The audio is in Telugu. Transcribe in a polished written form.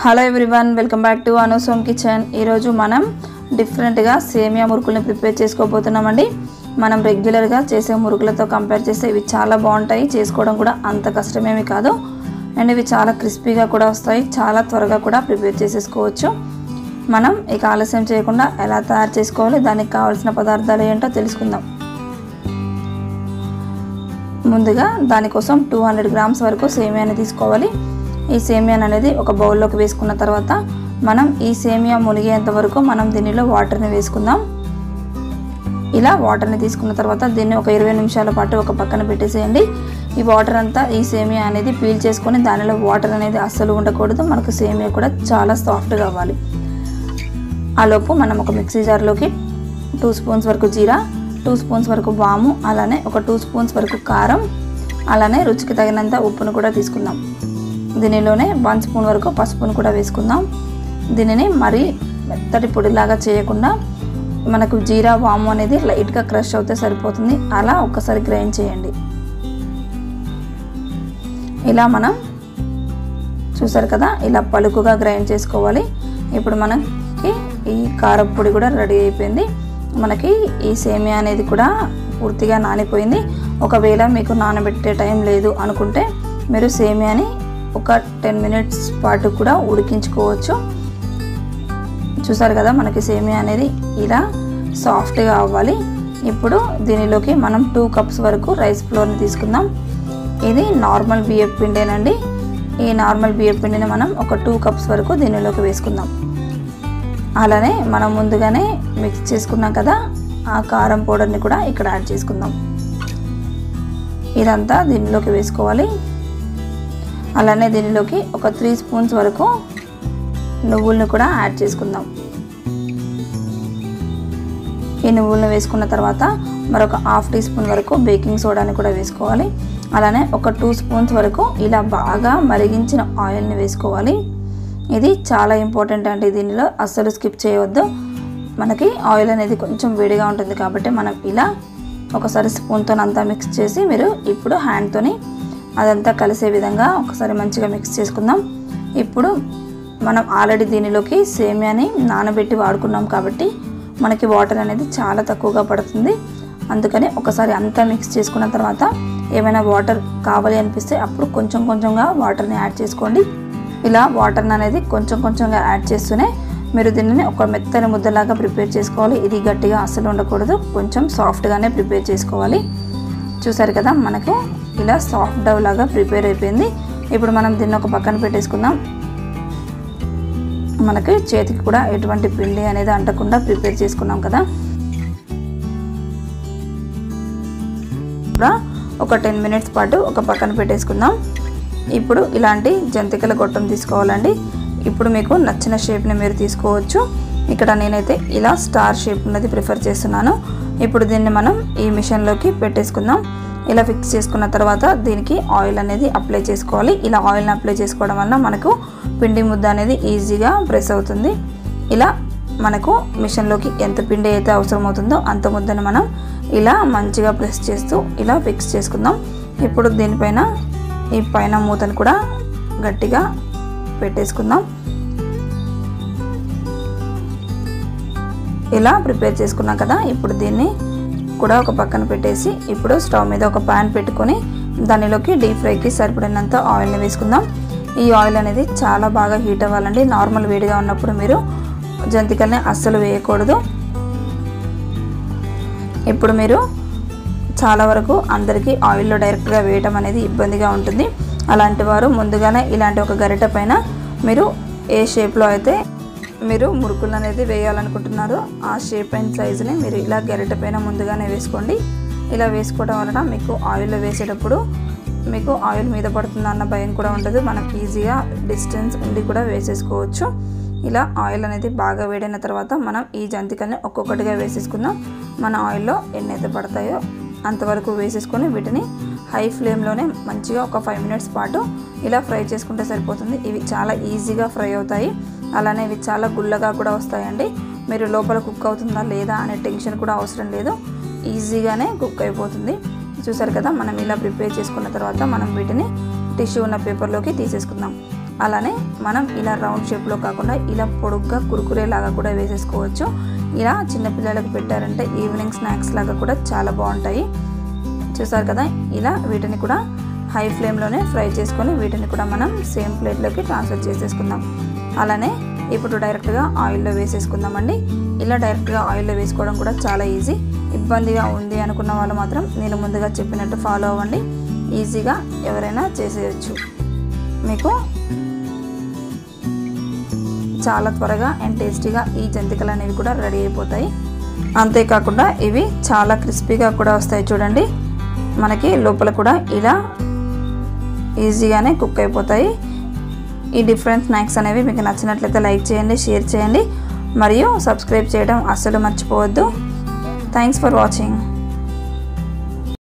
Hello everyone, welcome back to Anu's home kitchen. ఈరోజు మనం డిఫరెంట్గా సేమియా మురుకుల్ని ప్రిపేర్ చేసుకోబోతున్నామండి. మనం రెగ్యులర్గా చేసే మురుకులతో కంపేర్ చేస్తే ఇవి చాలా బాగుంటాయి. చేసుకోవడం కూడా అంత కష్టమేమి కాదు. అండ్ ఇవి చాలా క్రిస్పీగా కూడా వస్తాయి. చాలా త్వరగా కూడా ప్రిపేర్ చేసేసుకోవచ్చు. మనం ఇక ఆలస్యం చేయకుండా ఎలా తయారు చేసుకోవాలి, దానికి కావాల్సిన పదార్థాలు ఏంటో తెలుసుకుందాం. ముందుగా దానికోసం 200 గ్రామ్స్ వరకు సేమియాని తీసుకోవాలి. ఈ సేమియాని అనేది ఒక బౌల్లోకి వేసుకున్న తర్వాత మనం ఈ సేమియా మునిగేంత వరకు మనం దీనిలో వాటర్ని వేసుకుందాం. ఇలా వాటర్ని తీసుకున్న తర్వాత దీన్ని ఒక 20 నిమిషాల పాటు ఒక పక్కన పెట్టేసేయండి. ఈ వాటర్ అంతా ఈ సేమియా అనేది పీల్ చేసుకొని దానిలో వాటర్ అనేది అస్సలు ఉండకూడదు. మనకు సేమియా కూడా చాలా సాఫ్ట్గా అవ్వాలి. ఆలోపు మనం ఒక మిక్సీ జార్లోకి 2 స్పూన్స్ వరకు జీరా, 2 స్పూన్స్ వరకు వాము, అలానే ఒక 2 స్పూన్స్ వరకు కారం, అలానే రుచికి తగినంత ఉప్పును కూడా తీసుకుందాం. దీనిలోనే 1 స్పూన్ వరకు పసుపును కూడా వేసుకుందాం. దీనిని మరీ మెత్తటి పొడిలాగా చేయకుండా మనకు జీరా వాము అనేది లైట్గా క్రష్ అవుతే సరిపోతుంది. అలా ఒక్కసారి గ్రైండ్ చేయండి. ఇలా మనం చూసారు కదా, ఇలా పలుకుగా గ్రైండ్ చేసుకోవాలి. ఇప్పుడు మనకి ఈ కారం పొడి కూడా రెడీ అయిపోయింది. మనకి ఈ సేమియా అనేది కూడా పూర్తిగా నానిపోయింది. ఒకవేళ మీకు నానబెట్టే టైం లేదు అనుకుంటే మీరు సేమియాని ఒక 10 మినిట్స్ పాటు కూడా ఉడికించుకోవచ్చు. చూసారు కదా, మనకి సేమియా అనేది ఇలా సాఫ్ట్గా అవ్వాలి. ఇప్పుడు దీనిలోకి మనం 2 కప్స్ వరకు రైస్ ఫ్లోర్ని తీసుకుందాం. ఇది నార్మల్ బియ్యం పిండేనండి. ఈ నార్మల్ బియ్యం పిండిని మనం ఒక 2 కప్స్ వరకు దీనిలోకి వేసుకుందాం. అలానే మనం ముందుగానే మిక్స్ చేసుకున్నాం కదా, ఆ కారం పౌడర్ని కూడా ఇక్కడ యాడ్ చేసుకుందాం. ఇదంతా దీనిలోకి వేసుకోవాలి. అలానే దీనిలోకి ఒక 3 స్పూన్స్ వరకు నువ్వులను కూడా యాడ్ చేసుకుందాం. ఈ నువ్వులను వేసుకున్న తర్వాత మరొక 1/2 టీ స్పూన్ వరకు బేకింగ్ సోడాని కూడా వేసుకోవాలి. అలానే ఒక 2 స్పూన్స్ వరకు ఇలా బాగా మరిగించిన ఆయిల్ని వేసుకోవాలి. ఇది చాలా ఇంపార్టెంట్ అండి. దీనిలో అస్సలు స్కిప్ చేయవద్దు. మనకి ఆయిల్ అనేది కొంచెం వేడిగా ఉంటుంది కాబట్టి మనం ఇలా ఒకసారి స్పూన్తో అంతా మిక్స్ చేసి మీరు ఇప్పుడు హ్యాండ్తోని అదంతా కలిసే విధంగా ఒకసారి మంచిగా మిక్స్ చేసుకుందాం. ఇప్పుడు మనం ఆల్రెడీ దీనిలోకి సేమియాని నానబెట్టి వాడుకున్నాం కాబట్టి మనకి వాటర్ అనేది చాలా తక్కువగా పడుతుంది. అందుకని ఒకసారి అంతా మిక్స్ చేసుకున్న తర్వాత ఏమైనా వాటర్ కావాలి అనిపిస్తే అప్పుడు కొంచెం కొంచెంగా వాటర్ని యాడ్ చేసుకోండి. ఇలా వాటర్ని అనేది కొంచెం కొంచెంగా యాడ్ చేస్తూనే మీరు దీనిని ఒక మెత్తని ముద్దలాగా ప్రిపేర్ చేసుకోవాలి. ఇది గట్టిగా అస్సలు ఉండకూడదు, కొంచెం సాఫ్ట్గానే ప్రిపేర్ చేసుకోవాలి. చూసారు కదా, మనకు ఇలా సాఫ్ట్ డవ్ లాగా ప్రిపేర్ అయిపోయింది. ఇప్పుడు మనం దీన్ని ఒక పక్కన పెట్టేసుకుందాం. మనకి చేతికి కూడా ఎటువంటి పిండి అనేది అంటకుండా ప్రిపేర్ చేసుకున్నాం కదా. ఇప్పుడు ఒక 10 మినిట్స్ పాటు ఒక పక్కన పెట్టేసుకుందాం. ఇప్పుడు ఇలాంటి జంతికల గొట్టం తీసుకోవాలండి. ఇప్పుడు మీకు నచ్చిన షేప్ని మీరు తీసుకోవచ్చు. ఇక్కడ నేనైతే ఇలా స్టార్ షేప్ ఉన్నది ప్రిఫర్ చేస్తున్నాను. ఇప్పుడు దీన్ని మనం ఈ మిషన్లోకి పెట్టేసుకుందాం. ఇలా ఫిక్స్ చేసుకున్న తర్వాత దీనికి ఆయిల్ అనేది అప్లై చేసుకోవాలి. ఇలా ఆయిల్ని అప్లై చేసుకోవడం వల్ల మనకు పిండి ముద్ద అనేది ఈజీగా ప్రెస్ అవుతుంది. ఇలా మనకు మిషన్లోకి ఎంత పిండి అయితే అవసరం అవుతుందో అంత ముద్దను మనం ఇలా మంచిగా ప్రెస్ చేస్తూ ఇలా ఫిక్స్ చేసుకుందాం. ఇప్పుడు దీనిపైన ఈ పైన మూతను కూడా గట్టిగా పెట్టేసుకుందాం. ఇలా ప్రిపేర్ చేసుకున్నాం కదా, ఇప్పుడు దీన్ని కూడా ఒక పక్కన పెట్టేసి ఇప్పుడు స్టవ్ మీద ఒక ప్యాన్ పెట్టుకొని దానిలోకి డీప్ ఫ్రైకి సరిపడినంత ఆయిల్ని వేసుకుందాం. ఈ ఆయిల్ అనేది చాలా బాగా హీట్ అవ్వాలండి. నార్మల్ వేడిగా ఉన్నప్పుడు మీరు జంతికల్ని అస్సలు వేయకూడదు. ఇప్పుడు మీరు చాలా వరకు అందరికీ ఆయిల్లో డైరెక్ట్గా వేయటం అనేది ఇబ్బందిగా ఉంటుంది. అలాంటి వారు ముందుగానే ఇలాంటి ఒక గరిట పైన మీరు ఏ షేప్లో అయితే మీరు మురుకులు అనేది వేయాలనుకుంటున్నారో ఆ షేప్ అండ్ సైజుని మీరు ఇలా గరిట పైన ముందుగానే వేసుకోండి. ఇలా వేసుకోవడం వలన మీకు ఆయిల్లో వేసేటప్పుడు మీకు ఆయిల్ మీద పడుతుందా అన్న భయం కూడా ఉండదు. మనకి ఈజీగా డిస్టెన్స్ ఉండి కూడా వేసేసుకోవచ్చు. ఇలా ఆయిల్ అనేది బాగా వేడైన తర్వాత మనం ఈ జంతికల్ని ఒక్కొక్కటిగా వేసేసుకుందాం. మన ఆయిల్లో ఎన్నైతే పడతాయో అంతవరకు వేసేసుకొని వీటిని హై ఫ్లేమ్లోనే మంచిగా ఒక 5 మినిట్స్ పాటు ఇలా ఫ్రై చేసుకుంటే సరిపోతుంది. ఇవి చాలా ఈజీగా ఫ్రై అవుతాయి. అలానే ఇవి చాలా గుల్లగా కూడా వస్తాయండి. మీరు లోపల కుక్ అవుతుందా లేదా అనే టెన్షన్ కూడా అవసరం లేదు, ఈజీగానే కుక్ అయిపోతుంది. చూసారు కదా, మనం ఇలా ప్రిపేర్ చేసుకున్న తర్వాత మనం వీటిని టిష్యూ ఉన్న పేపర్లోకి తీసేసుకుందాం. అలానే మనం ఇలా రౌండ్ షేప్లో కాకుండా ఇలా పొడుగ్గా కురుకురే లాగా కూడా వేసేసుకోవచ్చు. ఇలా చిన్నపిల్లలకు పెట్టారంటే ఈవినింగ్ స్నాక్స్ లాగా కూడా చాలా బాగుంటాయి. చూసారు కదా, ఇలా వీటిని కూడా హై ఫ్లేమ్లోనే ఫ్రై చేసుకొని వీటిని కూడా మనం సేమ్ ప్లేట్లోకి ట్రాన్స్ఫర్ చేసేసుకుందాం. అలానే ఇప్పుడు డైరెక్ట్గా ఆయిల్లో వేసేసుకుందామండి. ఇలా డైరెక్ట్గా ఆయిల్లో వేసుకోవడం కూడా చాలా ఈజీ. ఇబ్బందిగా ఉంది అనుకున్న వాళ్ళు మాత్రం నేను ముందుగా చెప్పినట్టు ఫాలో అవ్వండి. ఈజీగా ఎవరైనా చేసేయచ్చు. మీకు చాలా త్వరగా అండ్ టేస్టీగా ఈ జంతికలు అనేవి కూడా రెడీ అయిపోతాయి. అంతేకాకుండా ఇవి చాలా క్రిస్పీగా కూడా వస్తాయి. చూడండి, మనకి లోపల కూడా ఇలా ఈజీగానే కుక్ అయిపోతాయి. ఈ డిఫరెంట్ స్నాక్స్ అనేవి మీకు నచ్చినట్లయితే లైక్ చేయండి, షేర్ చేయండి మరియు సబ్స్క్రైబ్ చేయడం అస్సలు మర్చిపోవద్దు. Thanks for watching.